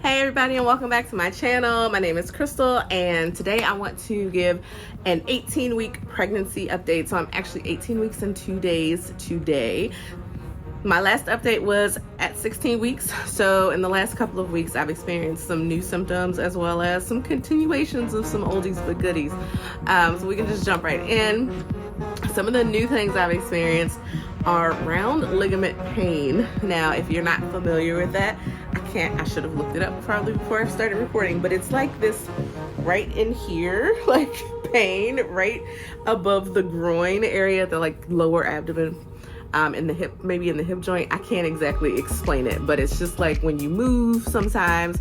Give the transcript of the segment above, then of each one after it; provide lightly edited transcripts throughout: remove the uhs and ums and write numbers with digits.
Hey everybody, and welcome back to my channel. My name is Crystal, and today I want to give an 18-week pregnancy update. So I'm actually 18 weeks and 2 days today. My last update was at 16 weeks. So in the last couple of weeks, I've experienced some new symptoms as well as some continuations of some oldies but goodies. So we can just jump right in. Some of the new things I've experienced are round ligament pain. Now, if you're not familiar with that, I should have looked it up probably before I started recording, but it's like this right in here, like pain right above the groin area, the like lower abdomen, in the hip, maybe in the hip joint. I can't exactly explain it, but it's just like when you move sometimes,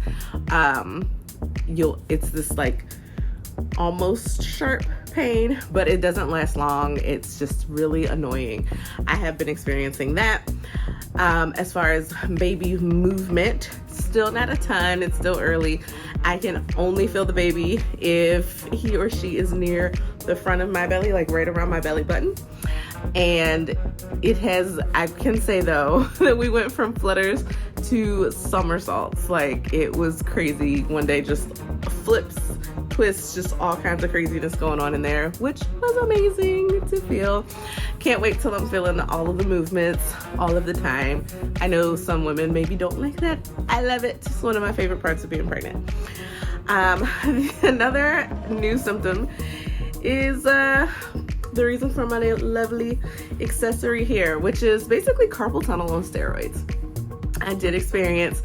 it's this like almost sharp pain, but it doesn't last long. It's just really annoying. I have been experiencing that. As far as baby movement, still not a ton. It's still early. I can only feel the baby if he or she is near the front of my belly, like right around my belly button. And I can say though, that we went from flutters to somersaults. Like it was crazy. One day just flips, twists, just all kinds of craziness going on in there, which was amazing to feel. Can't wait till I'm feeling all of the movements all of the time. I know some women maybe don't like that. I love it. It's one of my favorite parts of being pregnant. Another new symptom is the reason for my lovely accessory here, which is basically carpal tunnel on steroids. I did experience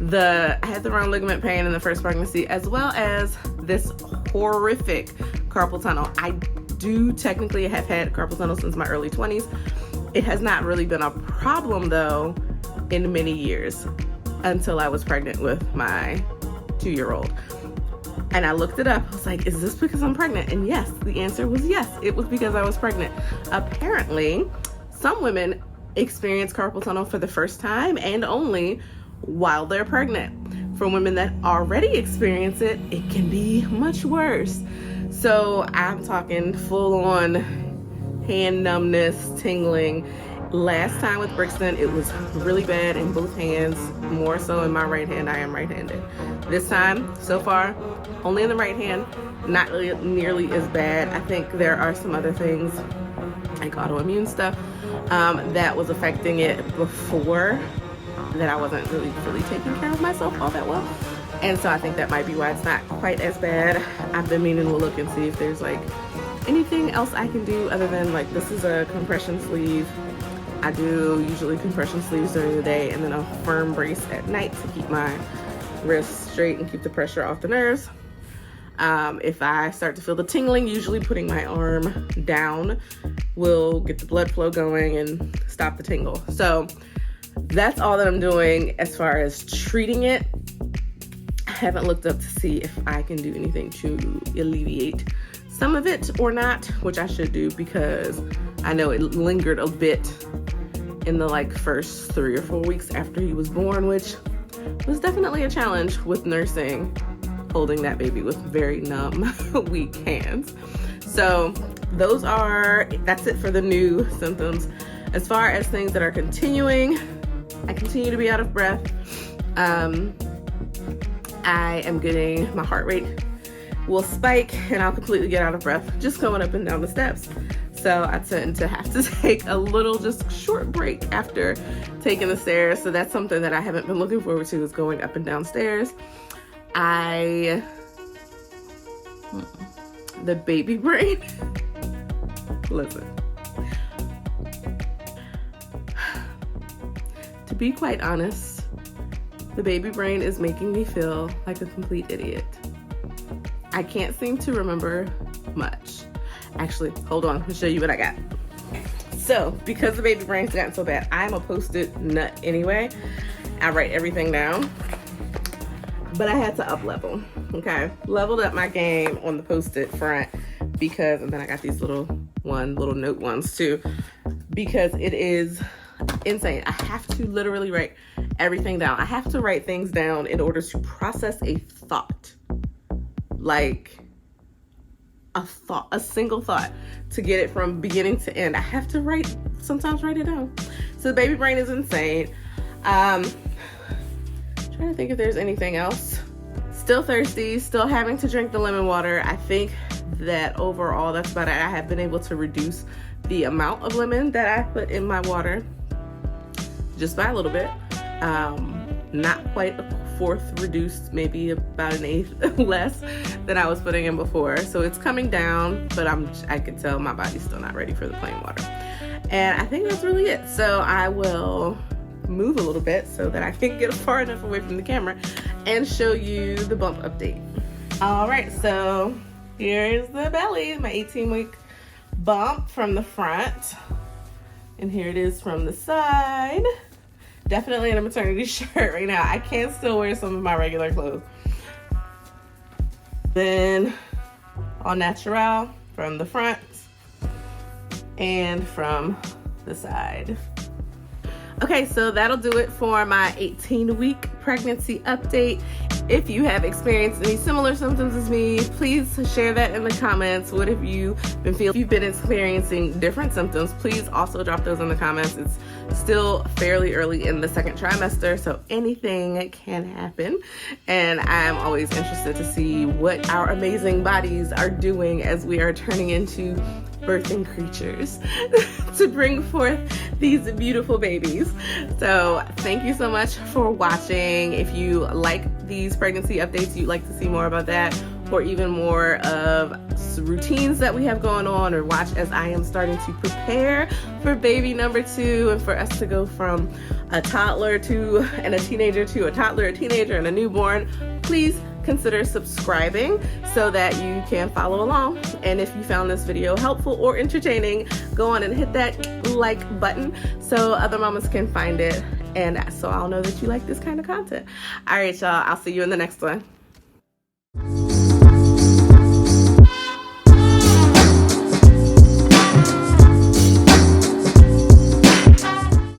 I had the round ligament pain in the first pregnancy, as well as this horrific carpal tunnel. I do technically have had carpal tunnel since my early 20s. It has not really been a problem though in many years until I was pregnant with my 2-year-old. And I looked it up. I was like, is this because I'm pregnant? And yes, the answer was yes. It was because I was pregnant. Apparently, some women experience carpal tunnel for the first time and only while they're pregnant. For women that already experience it, it can be much worse. So I'm talking full on hand numbness, tingling. Last time with Brixton, it was really bad in both hands, more so in my right hand. I am right-handed. This time, so far, only in the right hand, not really, nearly as bad. I think there are some other things, like autoimmune stuff, that was affecting it before, that I wasn't really fully taking care of myself all that well. And so I think that might be why it's not quite as bad. I've been meaning to look and see if there's like anything else I can do other than like, this is a compression sleeve. I do usually compression sleeves during the day and then a firm brace at night to keep my wrists straight and keep the pressure off the nerves. If I start to feel the tingling, usually putting my arm down will get the blood flow going and stop the tingle. So that's all that I'm doing as far as treating it. I haven't looked up to see if I can do anything to alleviate some of it or not, which I should do because I know it lingered a bit in the like first 3 or 4 weeks after he was born, which was definitely a challenge with nursing, holding that baby with very numb, weak hands. So that's it for the new symptoms. As far as things that are continuing, I continue to be out of breath. I am getting, my heart rate will spike and I'll completely get out of breath just going up and down the steps. So I tend to have to take a little just short break after taking the stairs. So that's something that I haven't been looking forward to, is going up and down stairs. The baby brain. Listen. To be quite honest, the baby brain is making me feel like a complete idiot. I can't seem to remember much. Actually, hold on, I'll show you what I got. So, because the baby brain's gotten so bad, I'm a post-it nut anyway. I write everything down, but I had to up level, okay? Leveled up my game on the post-it front because, and then I got these little note ones too, because it is insane. I have to literally write everything down. I have to write things down in order to process a thought. Like a single thought, to get it from beginning to end. I have to sometimes write it down. So the baby brain is insane. Trying trying to think if there's anything else. Still thirsty, still having to drink the lemon water. I think that overall that's about it. I have been able to reduce the amount of lemon that I put in my water just by a little bit. Not quite a fourth reduced, maybe about an eighth less than I was putting in before. So it's coming down, but I can tell my body's still not ready for the plain water. And I think that's really it. So I will move a little bit so that I can get far enough away from the camera and show you the bump update. All right, so here's the belly, my 18-week bump from the front. And here it is from the side. Definitely in a maternity shirt right now. I can still wear some of my regular clothes. Then all natural from the front and from the side. Okay, so that'll do it for my 18-week pregnancy update. If you have experienced any similar symptoms as me, please share that in the comments. What have you been feeling? If you've been experiencing different symptoms, please also drop those in the comments. It's still fairly early in the second trimester, so anything can happen. And I'm always interested to see what our amazing bodies are doing as we are turning into birthing creatures to bring forth these beautiful babies. So thank you so much for watching. If you like these pregnancy updates, you'd like to see more about that, or even more of routines that we have going on, or watch as I am starting to prepare for baby number 2 and for us to go from a toddler to and a teenager to a toddler, a teenager, and a newborn, please consider subscribing so that you can follow along. And if you found this video helpful or entertaining, go on and hit that like button so other mamas can find it, and so I'll know that you like this kind of content. All right, y'all, I'll see you in the next one.